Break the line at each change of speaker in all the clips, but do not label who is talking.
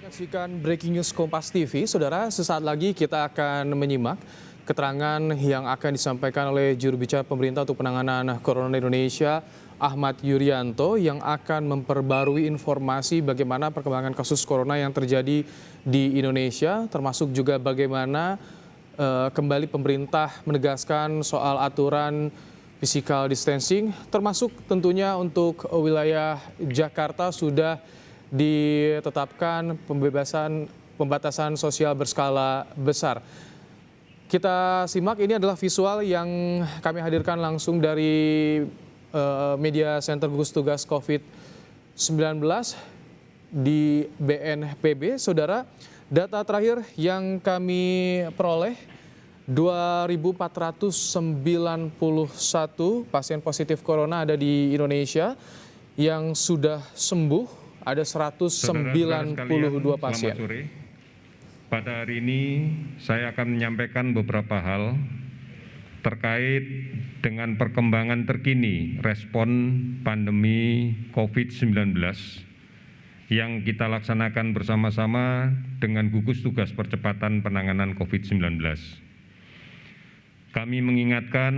Saksikan Breaking News Kompas TV, Saudara. Sesaat lagi kita akan menyimak keterangan yang akan disampaikan oleh juru bicara pemerintah untuk penanganan Corona di Indonesia, Ahmad Yuryanto, yang akan memperbarui informasi bagaimana perkembangan kasus Corona yang terjadi di Indonesia, termasuk juga bagaimana kembali pemerintah menegaskan soal aturan physical distancing, termasuk tentunya untuk wilayah Jakarta sudah ditetapkan pembatasan sosial berskala besar. Kita simak, ini adalah visual yang kami hadirkan langsung dari Media Center Gugus Tugas COVID-19 di BNPB. Saudara, data terakhir yang kami peroleh, 2.491 pasien positif corona ada di Indonesia, yang sudah sembuh ada 192 pasien.
Selamat sore. Pada hari ini saya akan menyampaikan beberapa hal terkait dengan perkembangan terkini respon pandemi COVID-19 yang kita laksanakan bersama-sama dengan gugus tugas percepatan penanganan COVID-19. Kami mengingatkan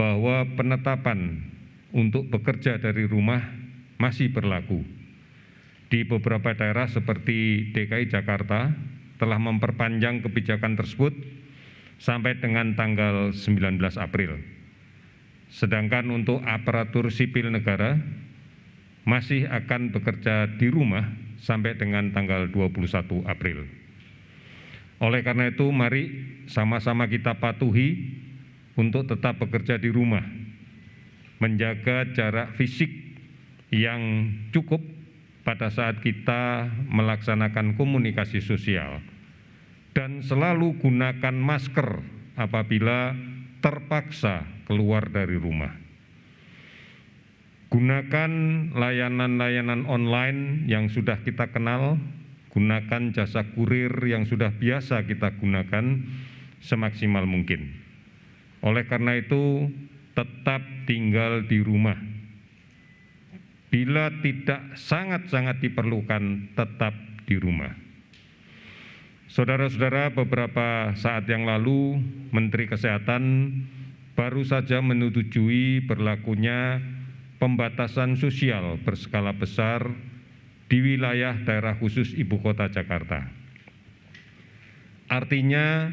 bahwa penetapan untuk bekerja dari rumah masih berlaku. Di beberapa daerah seperti DKI Jakarta telah memperpanjang kebijakan tersebut sampai dengan tanggal 19 April. Sedangkan untuk aparatur sipil negara masih akan bekerja di rumah sampai dengan tanggal 21 April. Oleh karena itu, mari sama-sama kita patuhi untuk tetap bekerja di rumah, menjaga jarak fisik yang cukup pada saat kita melaksanakan komunikasi sosial, dan selalu gunakan masker apabila terpaksa keluar dari rumah. Gunakan layanan-layanan online yang sudah kita kenal, gunakan jasa kurir yang sudah biasa kita gunakan semaksimal mungkin. Oleh karena itu, tetap tinggal di rumah. Bila tidak sangat-sangat diperlukan, tetap di rumah. Saudara-saudara, beberapa saat yang lalu Menteri Kesehatan baru saja menyetujui berlakunya pembatasan sosial berskala besar di wilayah daerah khusus Ibu Kota Jakarta. Artinya,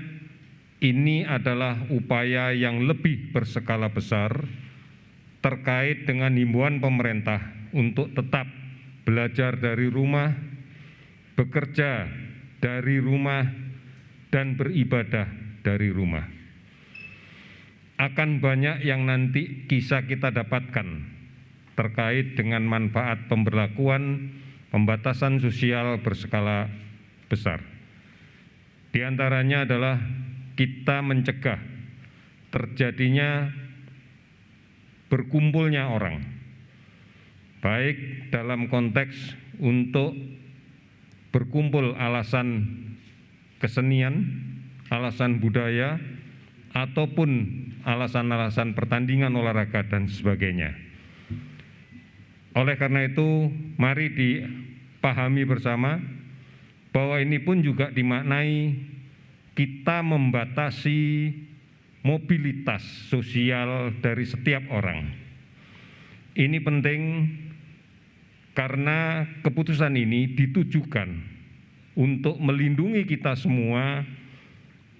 ini adalah upaya yang lebih berskala besar terkait dengan himbauan pemerintah untuk tetap belajar dari rumah, bekerja dari rumah, dan beribadah dari rumah. Akan banyak yang nanti bisa kita dapatkan terkait dengan manfaat pemberlakuan pembatasan sosial berskala besar. Di antaranya adalah kita mencegah terjadinya berkumpulnya orang, baik dalam konteks untuk berkumpul alasan kesenian, alasan budaya, ataupun alasan-alasan pertandingan olahraga dan sebagainya. Oleh karena itu, mari dipahami bersama bahwa ini pun juga dimaknai kita membatasi mobilitas sosial dari setiap orang. Ini penting karena keputusan ini ditujukan untuk melindungi kita semua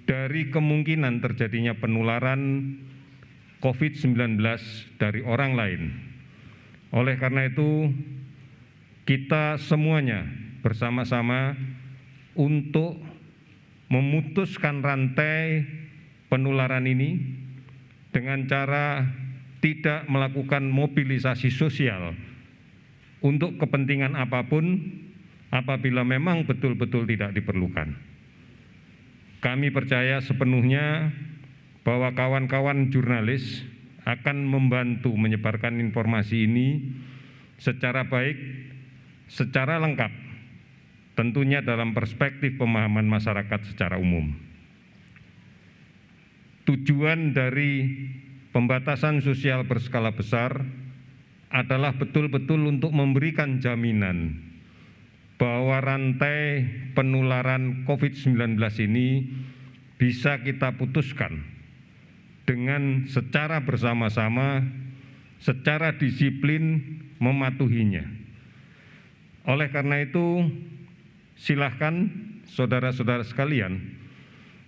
dari kemungkinan terjadinya penularan COVID-19 dari orang lain. Oleh karena itu, kita semuanya bersama-sama untuk memutuskan rantai penularan ini dengan cara tidak melakukan mobilisasi sosial untuk kepentingan apapun apabila memang betul-betul tidak diperlukan. Kami percaya sepenuhnya bahwa kawan-kawan jurnalis akan membantu menyebarkan informasi ini secara baik, secara lengkap, tentunya dalam perspektif pemahaman masyarakat secara umum. Tujuan dari pembatasan sosial berskala besar adalah betul-betul untuk memberikan jaminan bahwa rantai penularan COVID-19 ini bisa kita putuskan dengan secara bersama-sama, secara disiplin mematuhinya. Oleh karena itu, silahkan saudara-saudara sekalian,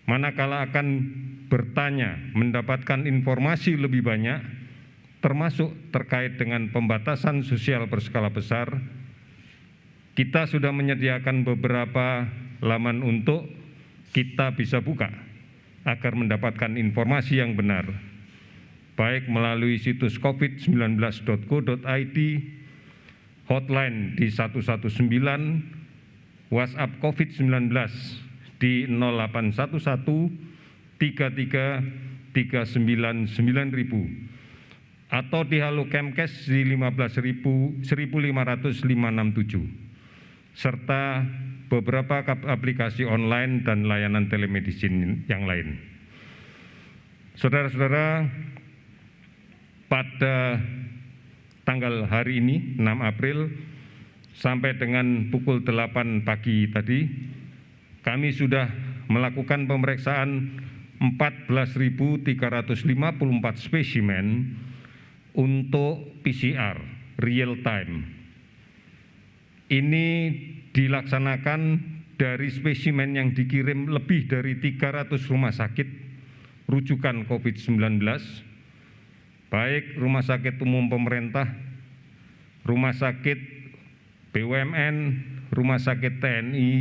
manakala akan bertanya, mendapatkan informasi lebih banyak, termasuk terkait dengan pembatasan sosial berskala besar, kita sudah menyediakan beberapa laman untuk kita bisa buka agar mendapatkan informasi yang benar, baik melalui situs covid19.go.id, hotline di 119, WhatsApp COVID-19 di 0811 33 399 9000 atau di Halo Kemkes di 15500 567 serta beberapa aplikasi online dan layanan telemedicine yang lain. Saudara-saudara, pada tanggal hari ini 6 April sampai dengan pukul 8 pagi tadi kami sudah melakukan pemeriksaan 14.354 spesimen untuk PCR real time. Ini dilaksanakan dari spesimen yang dikirim lebih dari 300 rumah sakit rujukan COVID-19, baik rumah sakit umum pemerintah, rumah sakit BUMN, rumah sakit TNI,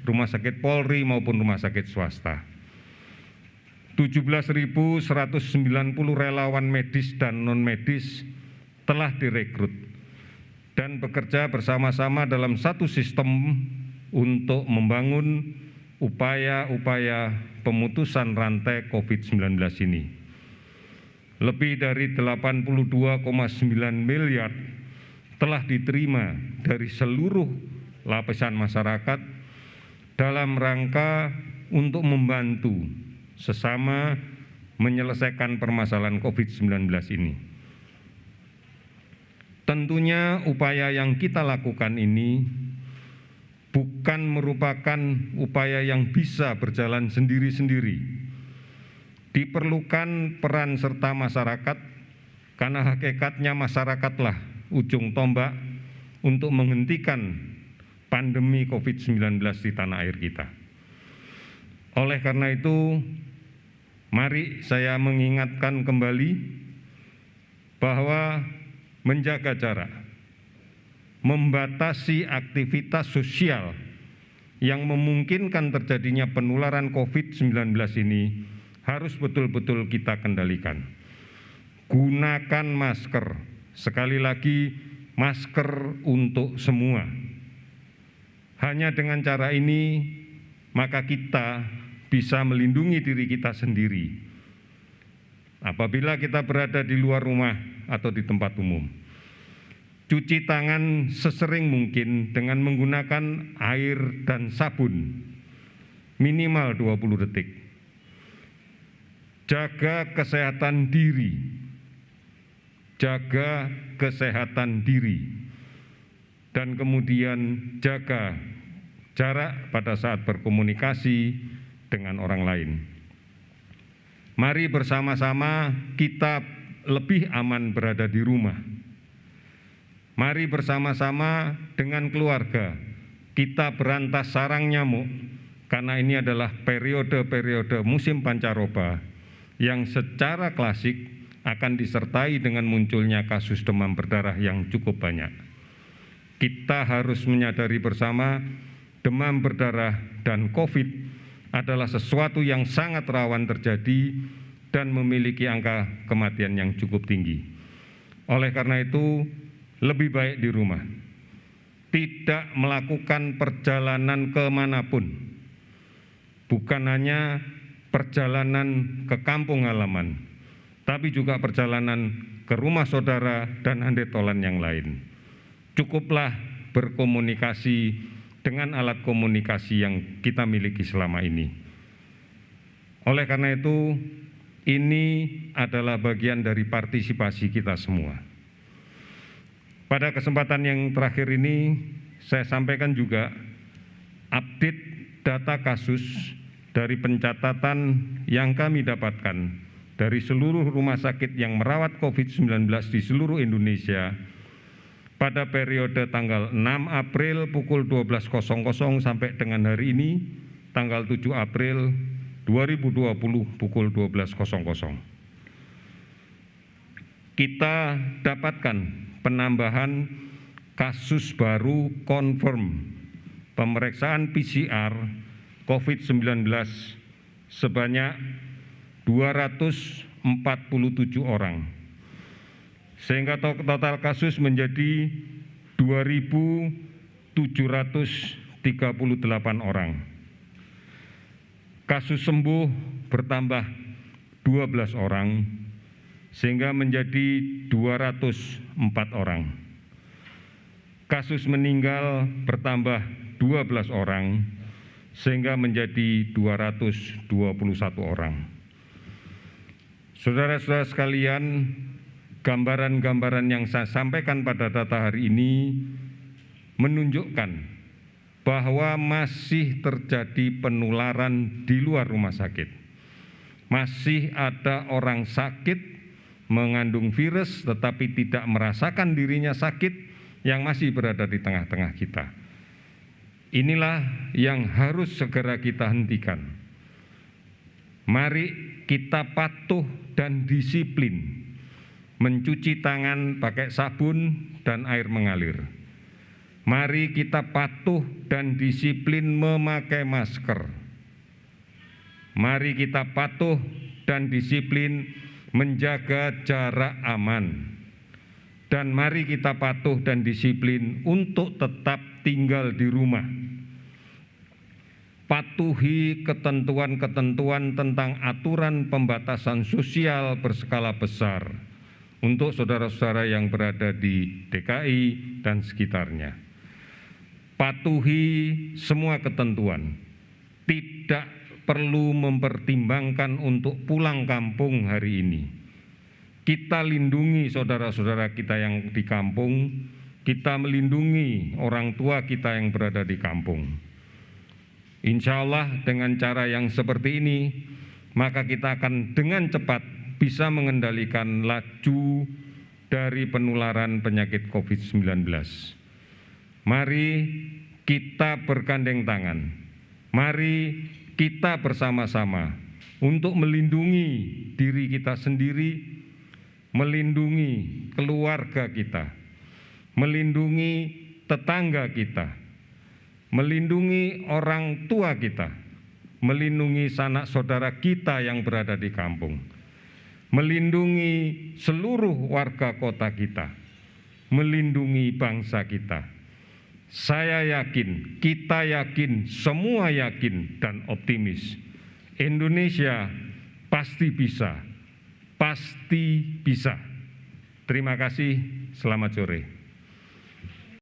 rumah sakit Polri maupun rumah sakit swasta. 17.190 relawan medis dan non-medis telah direkrut dan bekerja bersama-sama dalam satu sistem untuk membangun upaya-upaya pemutusan rantai COVID-19 ini. Lebih dari 82,9 miliar telah diterima dari seluruh lapisan masyarakat dalam rangka untuk membantu sesama menyelesaikan permasalahan COVID-19 ini. Tentunya upaya yang kita lakukan ini bukan merupakan upaya yang bisa berjalan sendiri-sendiri. Diperlukan peran serta masyarakat, karena hakikatnya masyarakatlah ujung tombak untuk menghentikan pandemi COVID-19 di tanah air kita. Oleh karena itu, mari saya mengingatkan kembali bahwa menjaga jarak, membatasi aktivitas sosial yang memungkinkan terjadinya penularan COVID-19 ini harus betul-betul kita kendalikan. Gunakan masker, sekali lagi masker untuk semua. Hanya dengan cara ini, maka kita bisa melindungi diri kita sendiri apabila kita berada di luar rumah atau di tempat umum. Cuci tangan sesering mungkin dengan menggunakan air dan sabun minimal 20 detik. Jaga kesehatan diri. Jaga kesehatan diri. Dan kemudian jaga jarak pada saat berkomunikasi dengan orang lain. Mari bersama-sama kita lebih aman berada di rumah. Mari bersama-sama dengan keluarga kita berantas sarang nyamuk, karena ini adalah periode-periode musim pancaroba yang secara klasik akan disertai dengan munculnya kasus demam berdarah yang cukup banyak. Kita harus menyadari bersama demam berdarah dan COVID adalah sesuatu yang sangat rawan terjadi dan memiliki angka kematian yang cukup tinggi. Oleh karena itu, lebih baik di rumah, tidak melakukan perjalanan kemanapun, bukan hanya perjalanan ke kampung halaman, tapi juga perjalanan ke rumah saudara dan handetolan yang lain. Cukuplah berkomunikasi dengan alat komunikasi yang kita miliki selama ini. Oleh karena itu, ini adalah bagian dari partisipasi kita semua. Pada kesempatan yang terakhir ini, saya sampaikan juga update data kasus dari pencatatan yang kami dapatkan dari seluruh rumah sakit yang merawat COVID-19 di seluruh Indonesia pada periode tanggal 6 April pukul 12.00 sampai dengan hari ini, tanggal 7 April 2020 pukul 12.00. Kita dapatkan penambahan kasus baru confirm pemeriksaan PCR COVID-19 sebanyak 247 orang, sehingga total kasus menjadi 2.738 orang. Kasus sembuh bertambah 12 orang, sehingga menjadi 204 orang. Kasus meninggal bertambah 12 orang, sehingga menjadi 221 orang. Saudara-saudara sekalian, gambaran-gambaran yang saya sampaikan pada data hari ini menunjukkan bahwa masih terjadi penularan di luar rumah sakit. Masih ada orang sakit mengandung virus tetapi tidak merasakan dirinya sakit yang masih berada di tengah-tengah kita. Inilah yang harus segera kita hentikan. Mari kita patuh dan disiplin mencuci tangan pakai sabun dan air mengalir. Mari kita patuh dan disiplin memakai masker. Mari kita patuh dan disiplin menjaga jarak aman. Dan mari kita patuh dan disiplin untuk tetap tinggal di rumah. Patuhi ketentuan-ketentuan tentang aturan pembatasan sosial berskala besar untuk saudara-saudara yang berada di DKI dan sekitarnya. Patuhi semua ketentuan, tidak perlu mempertimbangkan untuk pulang kampung hari ini. Kita lindungi saudara-saudara kita yang di kampung, kita melindungi orang tua kita yang berada di kampung. Insya Allah dengan cara yang seperti ini, maka kita akan dengan cepat bisa mengendalikan laju dari penularan penyakit COVID-19. Mari kita bergandeng tangan, mari kita bersama-sama untuk melindungi diri kita sendiri, melindungi keluarga kita, melindungi tetangga kita, melindungi orang tua kita, melindungi sanak saudara kita yang berada di kampung, melindungi seluruh warga kota kita, melindungi bangsa kita. Saya yakin, kita yakin, semua yakin dan optimis. Indonesia pasti bisa, pasti bisa. Terima kasih, selamat sore.